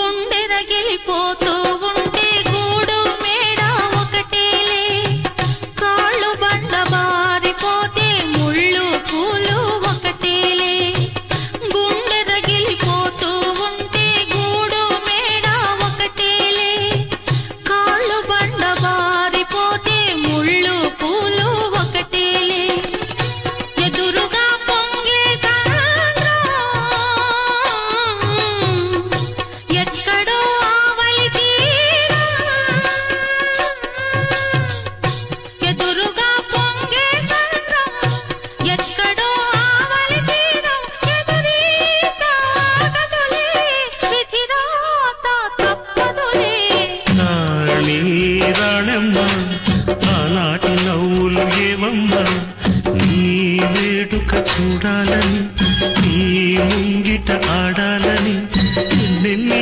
గుండె రగిలిపోతూ ఉంటే గూడు మేడ ఒకటేలే కాళ్ళు బండ బారిపోతే ముళ్ళు పూలు ఒకటేలే గుండె రగిలిపోతూ ఉంటే గూడు మేడ ఒకటేలే కాళ్ళు బండ బారిపోతే ముళ్ళు పూలు ఒకటేలే ఎదురుగా పొంగే సంద్రం ఎక్కడో ఆవలి తీరం ఎదురుగా పొంగే సంద్రం ఎక్కడో ఆవలి తీరం ఎదురీత ఆగదులే విధిరాత తప్పదులే నాళీ రాణమ్మ ఆనాటి నవ్వులు ఏవమ్మా నీ వేడుక చూడాలని నీ ముంగిట ఆడాలని ఎన్నెన్ని